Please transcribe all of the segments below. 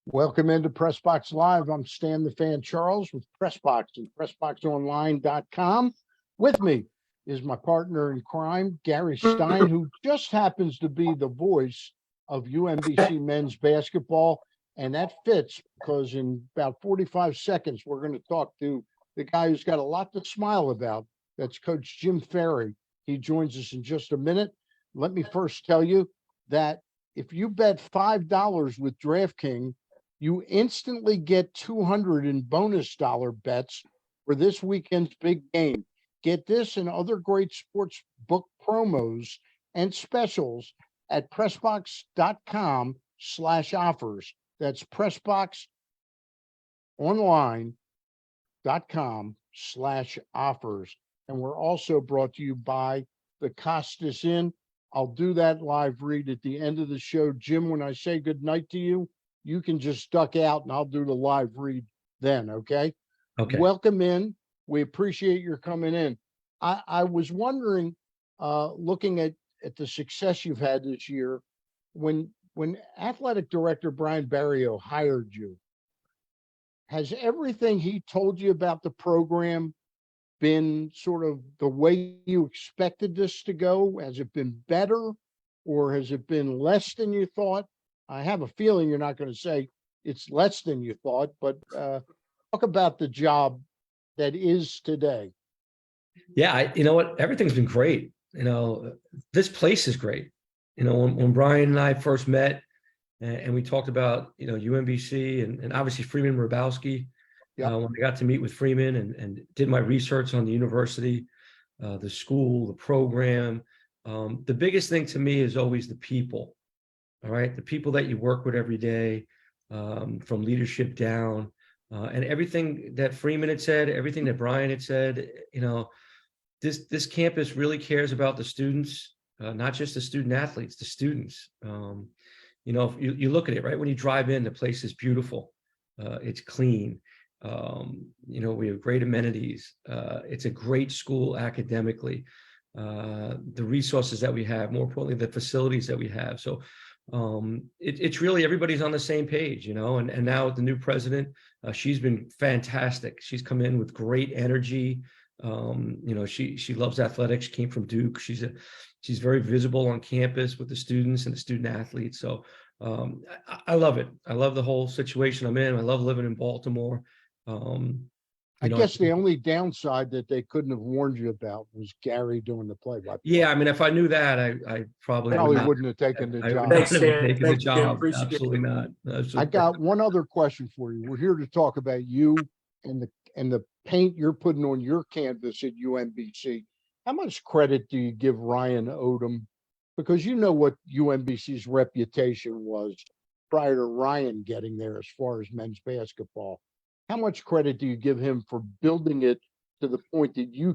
Welcome into Pressbox Live. I'm Stan the Fan Charles with Pressbox and PressBoxOnline.com. With me is my partner in crime, Gary Stein, who just happens to be the voice of UMBC men's basketball. And that fits because in about 45 seconds, we're going to talk to the guy who's got a lot to smile about. That's Coach Jim Ferry. He joins us in just a minute. Let me first tell you that if you bet $5 with DraftKings, you instantly get 200 in bonus dollar bets for this weekend's big game. Get this and other great sports book promos and specials at pressbox.com/offers. That's pressboxonline.com/offers. And we're also brought to you by the Costas Inn. I'll do that live read at the end of the show. Jim, when I say good night to you, you can just duck out and I'll do the live read then, okay? Okay. Welcome in. We appreciate your coming in. I was wondering, looking at the success you've had this year, when athletic director Brian Barrio hired you, has everything he told you about the program been sort of the way you expected this to go? Has it been better or has it been less than you thought? I have a feeling you're not going to say it's less than you thought, but talk about the job that is today. Yeah, you know what? Everything's been great. This place is great. When Brian and I first met and we talked about, UMBC and obviously Freeman Rabowski, when I got to meet with Freeman and did my research on the university, the school, the program, the biggest thing to me is always the people. All right. The people that you work with every day, from leadership down, and everything that Freeman had said, everything that Brian had said, this campus really cares about the students, not just the student athletes, the students. If you look at it, right, when you drive in, the place is beautiful. It's clean. We have great amenities. It's a great school academically. The resources that we have, more importantly, the facilities that we have. So it's really everybody's on the same page, and now with the new president, she's been fantastic. She's come in with great energy. She loves athletics. She came from Duke. She's very visible on campus with the students and the student athletes. So I love it. I love the whole situation I'm in. I love living in Baltimore. I guess the only downside that they couldn't have warned you about was Gary doing the play-by-play. Yeah, I mean, if I knew that, I probably wouldn't have taken the job. Absolutely not. I got one other question for you. We're here to talk about you and the paint you're putting on your canvas at UMBC. How much credit do you give Ryan Odom? Because you know what UMBC's reputation was prior to Ryan getting there as far as men's basketball. How much credit do you give him for building it to the point that you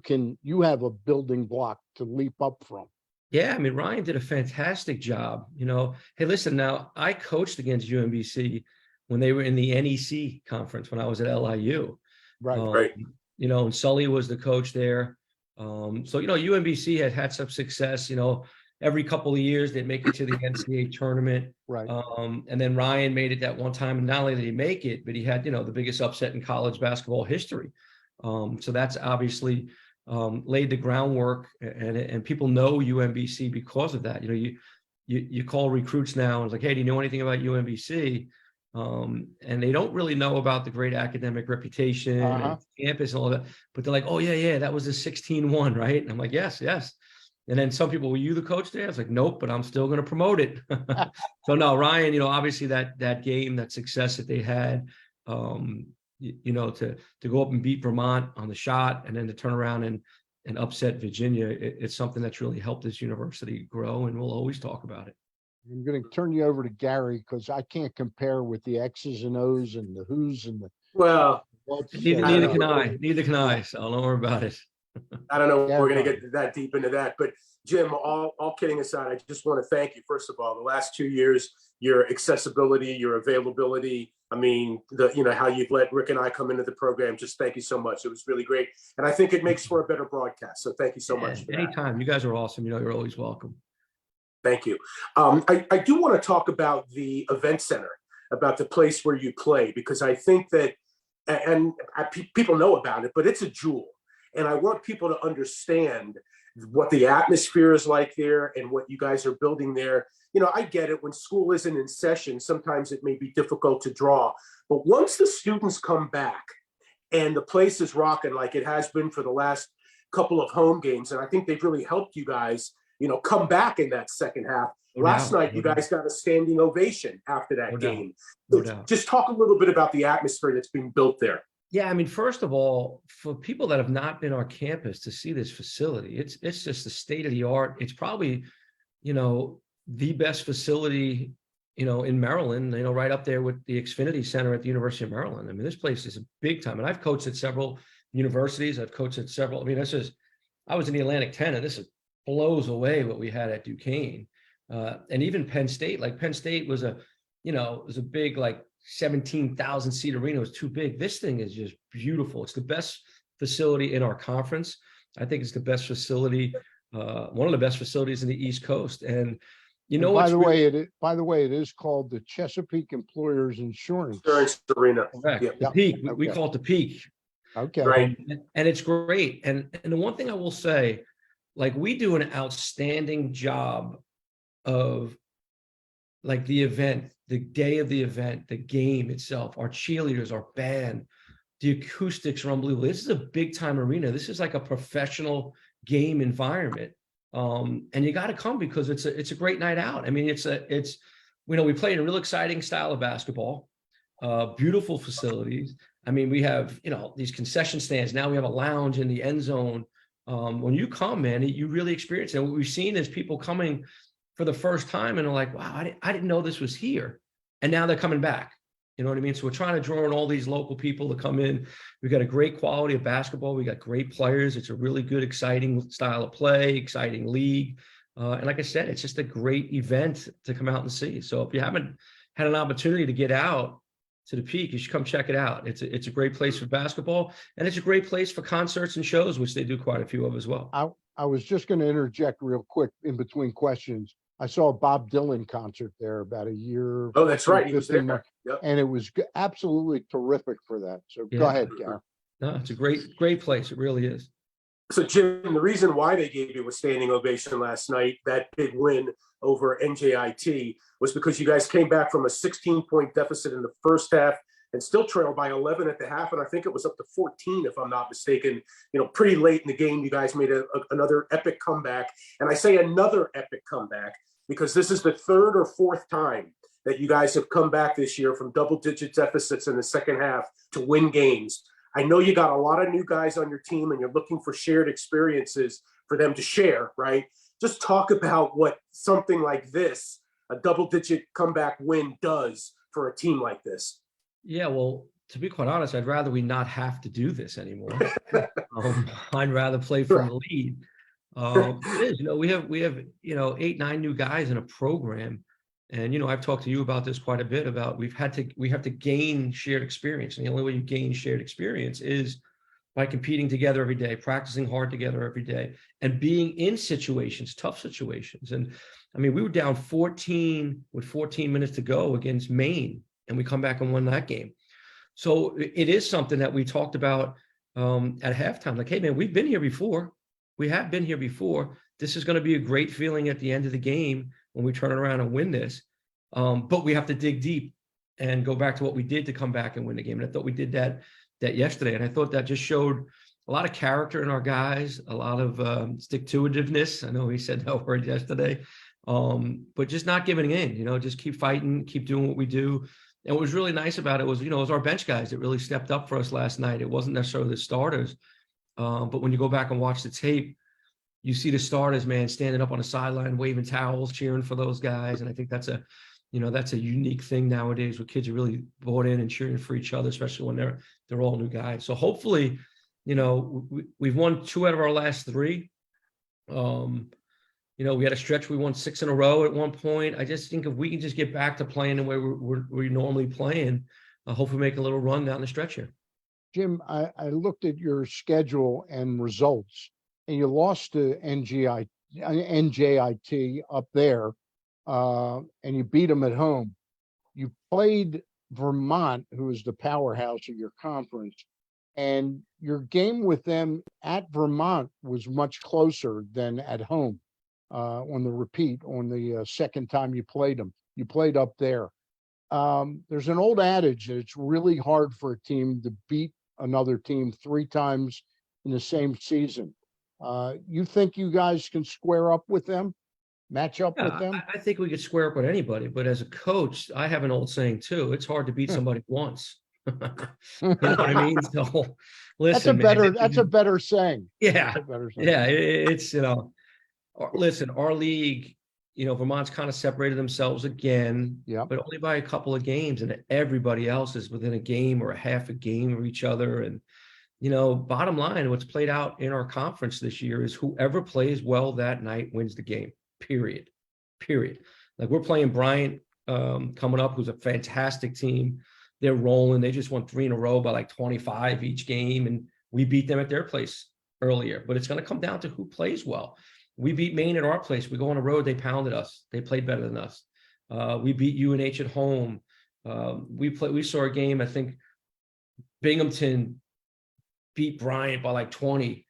have a building block to leap up from? Yeah, I mean, Ryan did a fantastic job. Hey, listen, now I coached against UMBC when they were in the NEC conference when I was at LIU. Right. And Sully was the coach there. UMBC had some success. Every couple of years they'd make it to the NCAA tournament. Right. And then Ryan made it that one time. And not only did he make it, but he had, the biggest upset in college basketball history. So that's obviously laid the groundwork, and people know UMBC because of that. You call recruits now and it's like, hey, do you know anything about UMBC? And they don't really know about the great academic reputation, and campus and all that, but they're like, oh yeah, that was a 16-1, right? And I'm like, yes. And then some people, were you the coach there? It's like, nope, but I'm still going to promote it. So no, Ryan, obviously that game, that success that they had, to go up and beat Vermont on the shot and then to turn around and upset Virginia, it's something that's really helped this university grow, and we'll always talk about it. I'm going to turn you over to Gary because I can't compare with the X's and O's and the who's and the. Well, neither can I. So don't worry about it. I don't know if we're going to get that deep into that, but Jim, all kidding aside, I just want to thank you. First of all, the last 2 years, your accessibility, your availability. I mean, how you've let Rick and I come into the program. Just thank you so much. It was really great, and I think it makes for a better broadcast. So thank you so much. Anytime. You guys are awesome. You're always welcome. Thank you. I do want to talk about the event center. about the place where you play, because I think that, people know about it, but it's a jewel. And I want people to understand what the atmosphere is like there and what you guys are building there. You know, I get it. When school isn't in session, sometimes it may be difficult to draw. But once the students come back and the place is rocking like it has been for the last couple of home games, and I think they've really helped you guys, you know, come back in that second half. Last night, you guys got a standing ovation after that game. Just talk a little bit about the atmosphere that's being built there. Yeah, I mean, first of all, for people that have not been on campus to see this facility, it's just the state of the art. It's probably, you know, the best facility, you know, in Maryland, you know, right up there with the Xfinity Center at the University of Maryland. I mean, this place is a big time. And I've coached at several universities. I've coached at several, I mean, I was in the Atlantic 10, and this blows away what we had at Duquesne. And even Penn State, like Penn State was a big, like 17,000 seat arena. It was too big. This thing is just beautiful. It's the best facility in our conference. I think it's the best facility, one of the best facilities in the East Coast. And you know, by the way, it is called the Chesapeake Employers Insurance Arena. Correct. Yeah. The Peak. We call it the Peak. Okay. Right. And it's great. And the one thing I will say, like, we do an outstanding job of, like, the event, the day of the event, the game itself, our cheerleaders, our band, the acoustics are unbelievable. This is a big time arena. This is like a professional game environment. And you got to come because it's a great night out. I mean, we play in a real exciting style of basketball, beautiful facilities. I mean, we have, you know, these concession stands. Now we have a lounge in the end zone. When you come, man, you really experience it. And what we've seen is people coming for the first time and are like, wow, I didn't know this was here. And now they're coming back. You know what I mean? So we're trying to draw in all these local people to come in. We've got a great quality of basketball. We got great players. It's a really good, exciting style of play, exciting league. And like I said, it's just a great event to come out and see. So if you haven't had an opportunity to get out to the Peak, you should come check it out. It's a great place for basketball, and it's a great place for concerts and shows, which they do quite a few of as well. I was just going to interject real quick in between questions. I saw a Bob Dylan concert there about a year. Oh, that's right. He was there. Yep. And it was absolutely terrific for that. So go ahead, Gary. No, it's a great place. It really is. So, Jim, the reason why they gave you a standing ovation last night, that big win over NJIT, was because you guys came back from a 16-point deficit in the first half and still trailed by 11 at the half. And I think it was up to 14, if I'm not mistaken. You know, pretty late in the game, you guys made another epic comeback. And I say another epic comeback because this is the third or fourth time that you guys have come back this year from double-digit deficits in the second half to win games. I know you got a lot of new guys on your team and you're looking for shared experiences for them to share, right? Just talk about what something like this, a double-digit comeback win, does for a team like this. Yeah, well, to be quite honest, I'd rather we not have to do this anymore. I'd rather play for the lead. It is, you know, we have 8, 9 new guys in a program, and you know, I've talked to you about this quite a bit about we have to gain shared experience, and the only way you gain shared experience is by competing together every day, practicing hard together every day, and being in situations, tough situations. And I mean, we were down 14 with 14 minutes to go against Maine, and we come back and won that game. So it is something that we talked about at halftime. Like, hey man, we've been here before. We have been here before. This is going to be a great feeling at the end of the game when we turn around and win this. But we have to dig deep and go back to what we did to come back and win the game. And I thought we did that yesterday. And I thought that just showed a lot of character in our guys, a lot of stick-to-itiveness. I know he said that word yesterday. But just not giving in, you know, just keep fighting, keep doing what we do. And what was really nice about it was, you know, it was our bench guys that really stepped up for us last night. It wasn't necessarily the starters. But when you go back and watch the tape, you see the starters, man, standing up on the sideline, waving towels, cheering for those guys. And I think that's a unique thing nowadays where kids are really bought in and cheering for each other, especially when they're all new guys. So hopefully, you know, we've won 2 out of our last 3. You know, we had a stretch, we won 6 in a row at one point. I just think if we can just get back to playing the way we're normally playing, hopefully make a little run down the stretch here. Jim, I looked at your schedule and results, and you lost to NJIT up there, and you beat them at home. you played Vermont, who is the powerhouse of your conference, and your game with them at Vermont was much closer than at home on the repeat, on the second time you played them. You played up there. There's an old adage that it's really hard for a team to beat another team 3 times in the same season. You think you guys can square up with them, match up with Yeah, them? I think we could square up with anybody, but as a coach, I have an old saying too, it's hard to beat somebody once. You know what I mean? So listen, man, That's a better saying. yeah, That's a better saying. yeah, it's, listen, our league, Vermont's kind of separated themselves again, Yeah. but only by a couple of games, and everybody else is within a game or a half a game of each other. And, bottom line, what's played out in our conference this year is whoever plays well that night wins the game, period. Like we're playing Bryant coming up, who's a fantastic team. They're rolling. They just won 3 in a row by like 25 each game, and we beat them at their place earlier. But it's going to come down to who plays well. We beat Maine at our place. We go on the road. They pounded us. They played better than us. We beat UNH at home. We saw a game. I think Binghamton beat Bryant by like 20.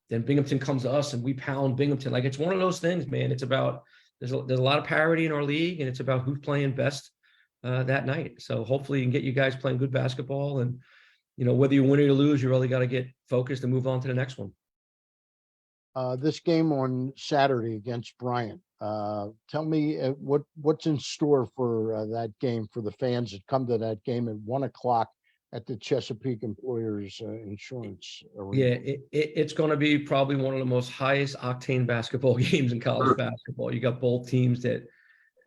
Then Binghamton comes to us and we pound Binghamton. Like it's one of those things, man. It's about there's a lot of parity in our league, and it's about who's playing best that night. So hopefully you can get you guys playing good basketball, and whether you win or you lose, you really got to get focused and move on to the next one. This game on Saturday against Bryant. Tell me what's in store for that game for the fans that come to that game at 1:00 at the Chesapeake Employers Insurance Arena. Yeah, it's going to be probably one of the most highest octane basketball games in college basketball. You got both teams that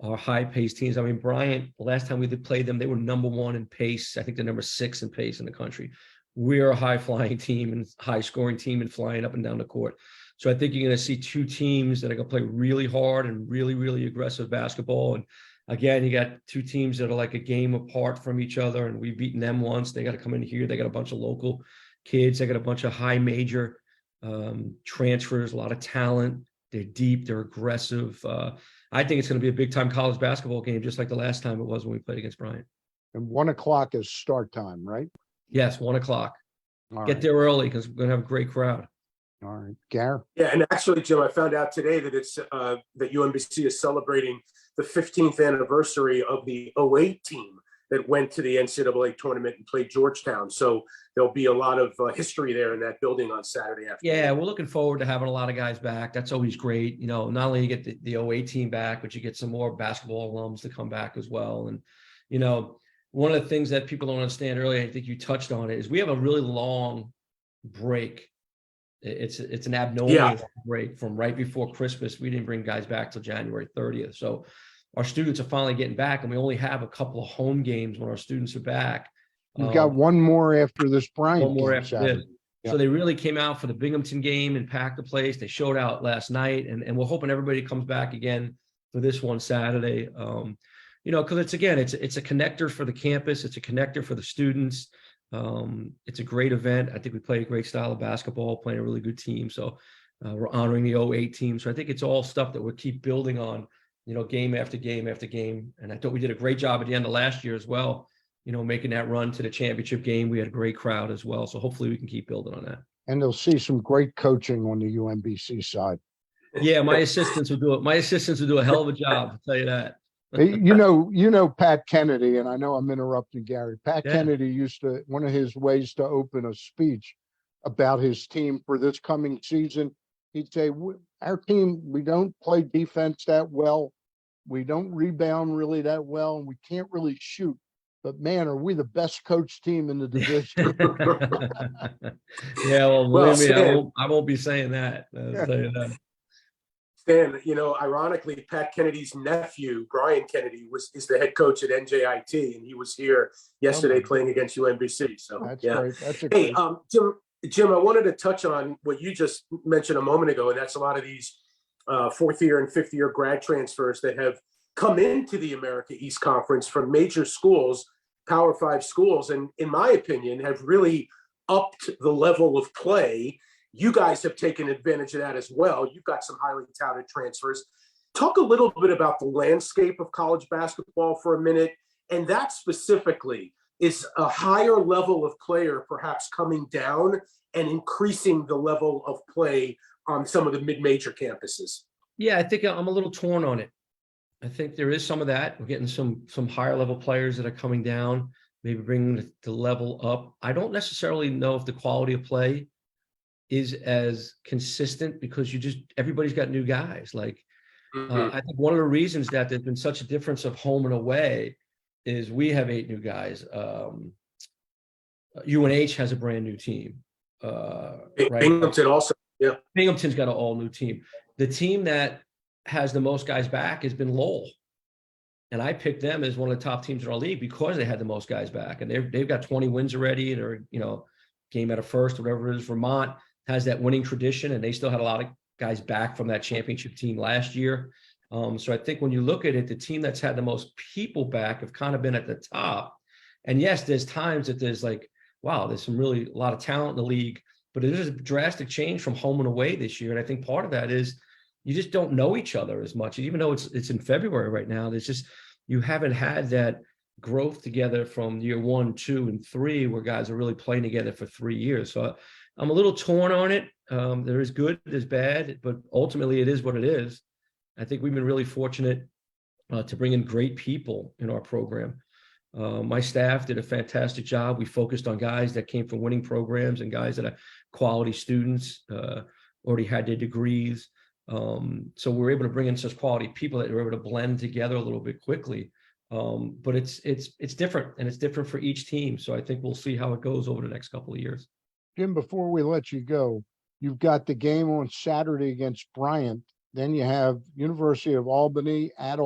are high-paced teams. I mean, Bryant, the last time we did play them, they were number 1 in pace. I think they're number 6 in pace in the country. We're a high-flying team and high-scoring team and flying up and down the court. So I think you're going to see 2 teams that are going to play really hard and really, really aggressive basketball. And again, you got 2 teams that are like a game apart from each other, and we've beaten them once. They got to come in here. They got a bunch of local kids. They got a bunch of high major transfers, a lot of talent. They're deep. They're aggressive. I think it's going to be a big-time college basketball game, just like the last time it was when we played against Bryant. And 1:00 is start time, right? Yes, 1:00. All Get right. there early because we're going to have a great crowd. All right, Gary. Yeah, and actually, Jim, I found out today that it's that UMBC is celebrating the 15th anniversary of the 08 team that went to the NCAA tournament and played Georgetown. So there'll be a lot of history there in that building on Saturday afternoon. Yeah, we're looking forward to having a lot of guys back. That's always great. Not only you get the 08 team back, but you get some more basketball alums to come back as well. And, one of the things that people don't understand earlier, I think you touched on it, is we have a really long break. It's an abnormal break from right before Christmas. We didn't bring guys back till January 30th. So our students are finally getting back, and we only have a couple of home games when our students are back. You've got one more after this Bryant One more game after Saturday. this. So they really came out for the Binghamton game and packed the place. They showed out last night, and we're hoping everybody comes back again for this one Saturday. Because it's a connector for the campus. It's a connector for the students. It's a great event. I think we play a great style of basketball, playing a really good team. So we're honoring the 08 team. So I think it's all stuff that we'll keep building on, game after game after game. And I thought we did a great job at the end of last year as well, making that run to the championship game. We had a great crowd as well. So hopefully we can keep building on that. And they'll see some great coaching on the UMBC side. Yeah, my assistants will do it. My assistants will do a hell of a job, I'll tell you that. Pat Kennedy, and I know I'm interrupting Gary. Pat Kennedy used to, one of his ways to open a speech about his team for this coming season, he'd say, our team, we don't play defense that well. We don't rebound really that well, and we can't really shoot. But man, are we the best coached team in the division? Yeah, well, believe me, I won't be saying that. I'll tell you that. Stan, ironically, Pat Kennedy's nephew, Brian Kennedy, is the head coach at NJIT, and he was here yesterday playing against UMBC. So that's yeah. great. That's a hey, great... Jim, I wanted to touch on what you just mentioned a moment ago, and that's a lot of these 4th year and 5th year grad transfers that have come into the America East Conference from major schools, Power 5 schools, and in my opinion, have really upped the level of play. You guys have taken advantage of that as well. You've got some highly touted transfers. Talk a little bit about the landscape of college basketball for a minute And that specifically is a higher level of player perhaps coming down and increasing the level of play on some of the mid-major campuses. Yeah, I think I'm a little torn on it. I think there is some of that. We're getting some higher level players that are coming down, maybe bringing the level up. I don't necessarily know if the quality of play is as consistent because everybody's got new guys. Like, I think one of the reasons that there's been such a difference of home and away is we have 8 new guys. UNH has a brand new team. Right? Binghamton also, yeah. Binghamton's got an all new team. The team that has the most guys back has been Lowell. And I picked them as one of the top teams in our league because they had the most guys back. And they've got 20 wins already. They're, game out of first, whatever it is. Vermont has that winning tradition, and they still had a lot of guys back from that championship team last year. So I think when you look at it, the team that's had the most people back have kind of been at the top. And yes, there's times that there's like, wow, there's a lot of talent in the league, but it is a drastic change from home and away this year. And I think part of that is you just don't know each other as much. Even though it's in February right now, you haven't had that growth together from year 1, 2, and 3, where guys are really playing together for 3 years. So I'm a little torn on it. There is good, there's bad, but ultimately it is what it is. I think we've been really fortunate to bring in great people in our program. My staff did a fantastic job. We focused on guys that came from winning programs and guys that are quality students, already had their degrees. So we're able to bring in such quality people that we're able to blend together a little bit quickly. But it's different, and it's different for each team. So I think we'll see how it goes over the next couple of years. Jim, before we let you go, you've got the game on Saturday against Bryant. Then you have University of Albany, at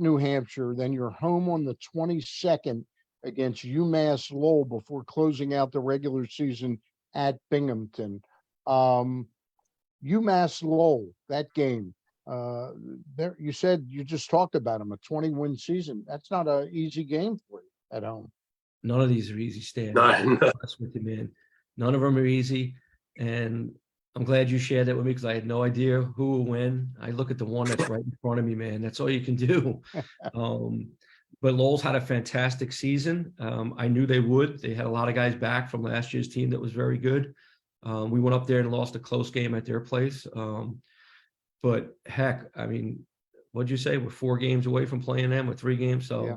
New Hampshire. Then you're home on the 22nd against UMass Lowell before closing out the regular season at Binghamton. UMass Lowell, that game. There, you said you just talked about them, a 20-win season. That's not an easy game for you at home. None of these are easy, Stan. No. With you, man. None of them are easy, and I'm glad you shared that with me because I had no idea who will win. I look at the one that's right in front of me, man. That's all you can do. But Lowell's had a fantastic season. I knew they would. They had a lot of guys back from last year's team that was very good. We went up there and lost a close game at their place. But heck, I mean, what'd you say? We're 4 games away from playing them, with 3 games. So yeah.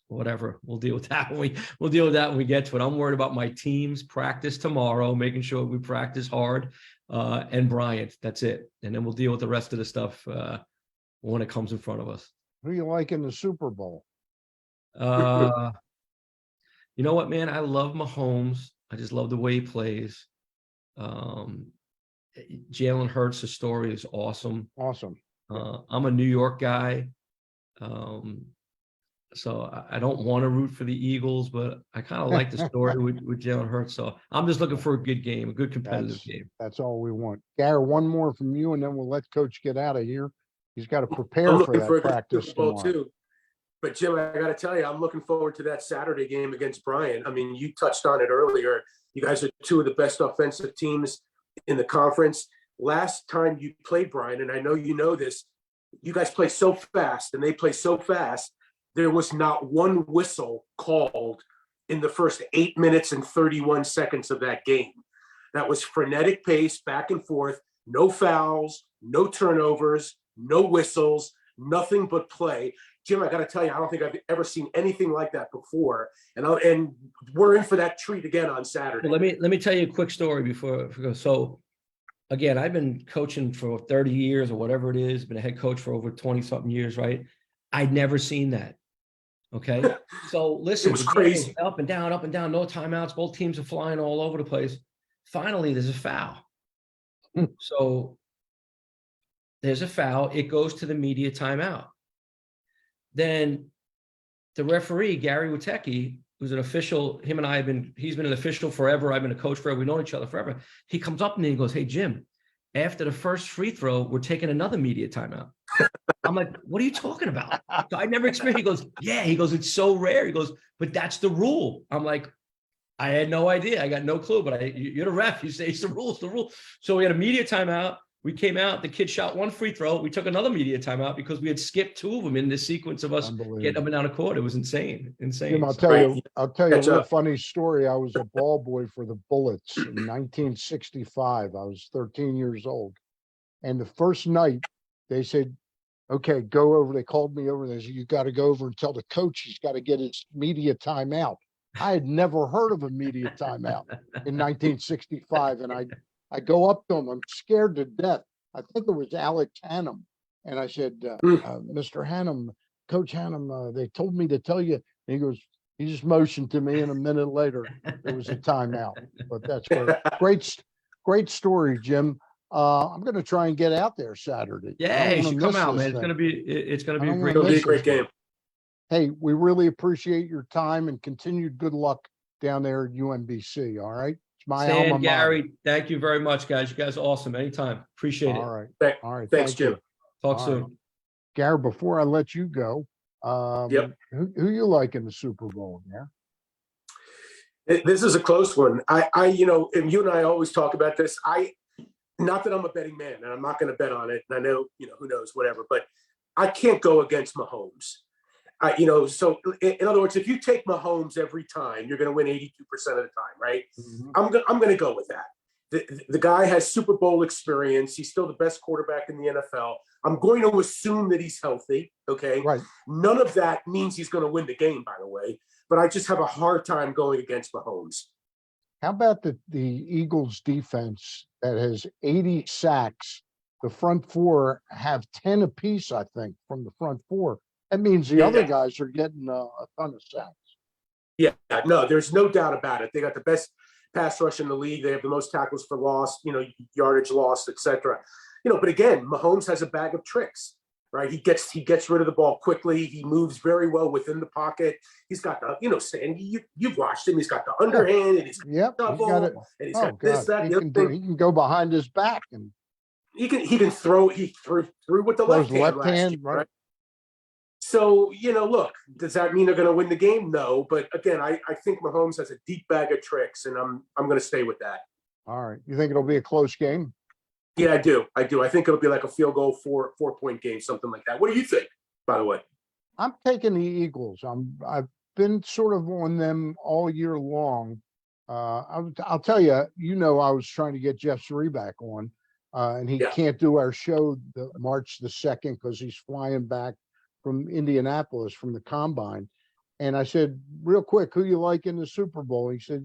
Whatever, we'll deal with that we'll deal with that when we get to it. I'm worried about my team's practice tomorrow, making sure we practice hard, and Bryant. That's it. And then we'll deal with the rest of the stuff when it comes in front of us. Who do you like in the Super Bowl? You know what, man? I love Mahomes. I just love the way he plays. Jalen Hurts, the story is awesome. Awesome. I'm a New York guy. So I don't want to root for the Eagles, but I kind of like the story with Jalen Hurts. So I'm just looking for a good game, a good competitive game. That's all we want. Gary, one more from you, and then we'll let Coach get out of here. He's got to prepare for that practice tomorrow. Too. But Jim, I got to tell you, I'm looking forward to that Saturday game against Bryant. I mean, you touched on it earlier. You guys are 2 of the best offensive teams in the conference. Last time you played Bryant, and I know you know this, you guys play so fast, and they play so fast. There was not one whistle called in the first 8 minutes and 31 seconds of that game. That was frenetic pace, back and forth, no fouls, no turnovers, no whistles, nothing but play. Jim, I got to tell you, I don't think I've ever seen anything like that before. And we're in for that treat again on Saturday. Well, let me tell you a quick story before we go. So, again, I've been coaching for 30 years or whatever it is, been a head coach for over 20-something years, right? I'd never seen that. Okay. So listen, it was crazy. Up and down, no timeouts. Both teams are flying all over the place. Finally, there's a foul. So there's a foul. It goes to the media timeout. Then the referee, Gary Stein, who's an official, him and I he's been an official forever. I've been a coach forever. We've known each other forever. He comes up to me and goes, "Hey, Jim, after the first free throw, we're taking another media timeout." I'm like, "What are you talking about?" So I never experienced. He goes, "Yeah." He goes, "It's so rare." He goes, "But that's the rule." I'm like, I had no idea. I got no clue, but you're the ref. You say it's the rules, the rule. So we had a media timeout. We came out, the kid shot one free throw. We took another media timeout because we had skipped 2 of them in this sequence of us getting up and down the court. It was insane. Jim, I'll So, tell Right. you, I'll tell you a Catch real up. funny story. I was a ball boy for the Bullets in 1965. I was 13 years old. And the first night they said, okay, go over. They called me over. They said, you got to go over and tell the coach he's got to get his media timeout. I had never heard of a media timeout in 1965. And I go up to him. I'm scared to death. I think it was Alex Hannum. And I said, Mr. Hannum, Coach Hannum, they told me to tell you. And he goes, he just motioned to me, and a minute later, there was a timeout. But that's great story, Jim. I'm going to try and get out there Saturday. yeah, you should come out, man. It's thing. gonna be a I don't great It'll be a miss great this game. Hey, we really appreciate your time and continued good luck down there at UMBC. All right. It's my Stan, alma mater. Gary, thank you very much, guys. You guys are awesome. Anytime. Appreciate it. All right. Thank- All right. Thanks, Thank you. Jim. Talk All soon. right. Gary, before I let you go, Yep. who you like in the Super Bowl? Yeah. This is a close one. And you and I always talk about this. Not that I'm a betting man, and I'm not going to bet on it. And I know, who knows, whatever. But I can't go against Mahomes. So in other words, if you take Mahomes every time, you're going to win 82% of the time, right? Mhm. I'm going to go with that. The guy has Super Bowl experience. He's still the best quarterback in the NFL. I'm going to assume that he's healthy. Okay. Right. None of that means he's going to win the game, by the way. But I just have a hard time going against Mahomes. How about the Eagles defense that has 80 sacks? The front four have 10 apiece, I think, from the front four. That means the other guys are getting a ton of sacks. Yeah, no, there's no doubt about it. They got the best pass rush in the league. They have the most tackles for loss, yardage lost, etc. But again, Mahomes has a bag of tricks, right? He gets rid of the ball quickly. He moves very well within the pocket. He's got the, Stan, you've watched him. He's got the underhand, and he's got Yep, he's got it. and he's Oh got this, God, that, he the can other thing. he can go behind his back and He can throw. He threw with the throws left hand left last hand, year, right? So, look, does that mean they're going to win the game? No. But again, I think Mahomes has a deep bag of tricks, and I'm going to stay with that. All right. You think it'll be a close game? Yeah, I do. I think it'll be like a field goal, 4-point game, something like that. What do you think, by the way? I'm taking the Eagles. I've been sort of on them all year long. I'll tell you, I was trying to get Jeff Zreback on, and he can't do our show March the 2nd because he's flying back from Indianapolis from the combine. And I said, real quick, who you like in the Super Bowl? He said,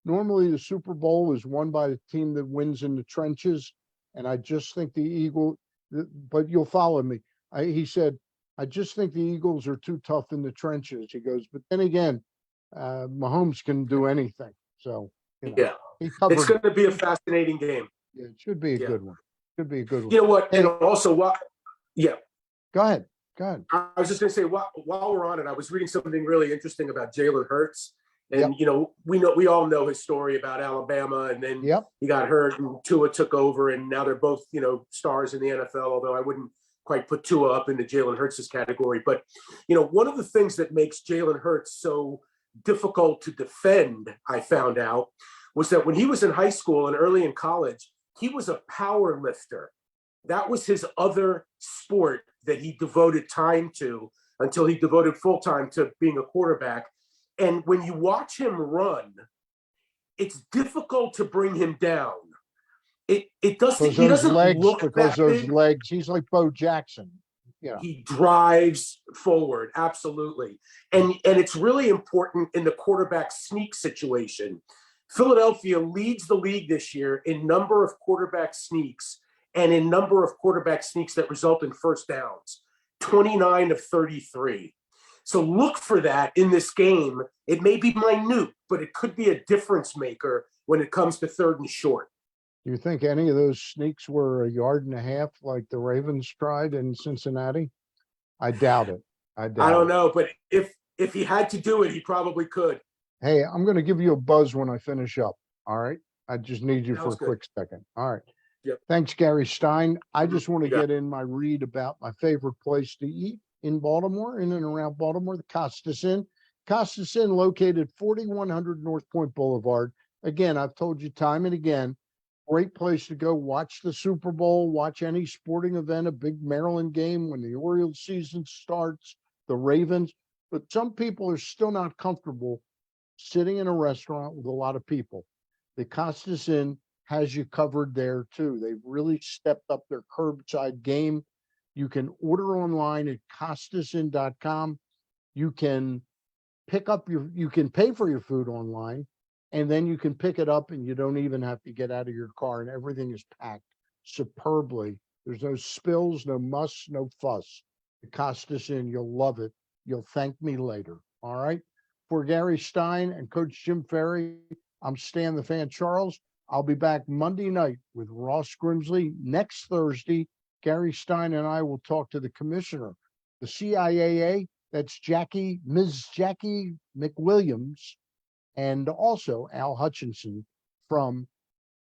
normally the Super Bowl is won by the team that wins in the trenches. And I just think the Eagles, but you'll follow me. He said, I just think the Eagles are too tough in the trenches. He goes, but then again, Mahomes can do anything. So, he covered. It's going to be a fascinating game. Yeah, it should be a good one. Should be a good one. You know what? Hey, and also, yeah. Go ahead. Go ahead. I was just going to say, while we're on it, I was reading something really interesting about Jalen Hurts. And, we all know his story about Alabama, and then he got hurt and Tua took over, and now they're both, stars in the NFL, although I wouldn't quite put Tua up into Jalen Hurts' category. But, one of the things that makes Jalen Hurts so difficult to defend, I found out, was that when he was in high school and early in college, he was a power lifter. That was his other sport that he devoted time to until he devoted full time to being a quarterback. And when you watch him run, it's difficult to bring him down. He doesn't look because that those big. legs, he's like Bo Jackson. Yeah. He drives forward, absolutely. And it's really important in the quarterback sneak situation. Philadelphia leads the league this year in number of quarterback sneaks and in number of quarterback sneaks that result in first downs, 29 of 33. So look for that in this game. It may be minute, but it could be a difference maker when it comes to third and short. Do you think any of those sneaks were 1.5 yards like the Ravens tried in Cincinnati? I doubt it. I don't know, but if he had to do it, he probably could. Hey, I'm going to give you a buzz when I finish up. All right. I just need you Sounds for a quick second. All right. Yep. Thanks, Gary Stein. I just want to You got get in my read about my favorite place to eat in Baltimore, in and around Baltimore, the Costas Inn. Costas Inn, located 4100 North Point Boulevard. Again, I've told you time and again, Great place to go watch the Super Bowl, watch any sporting event, a big Maryland game when the Orioles season starts, the Ravens. But some people are still not comfortable sitting in a restaurant with a lot of people. The Costas Inn has you covered there too. They've really stepped up their curbside game. You can order online at costasinn.com. You can you can pay for your food online, and then you can pick it up and you don't even have to get out of your car, and everything is packed superbly. There's no spills, no muss, no fuss. The Costas Inn, you'll love it. You'll thank me later. All right. For Gary Stein and Coach Jim Ferry, I'm Stan the Fan Charles. I'll be back Monday night with Ross Grimsley. Next Thursday, Gary Stein and I will talk to the commissioner, the CIAA. That's Ms. Jackie McWilliams, and also Al Hutchinson from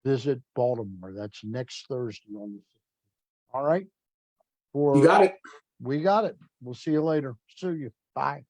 Visit Baltimore. That's next Thursday on the 6th. All right. You got it. We got it. We'll see you later. See you. Bye.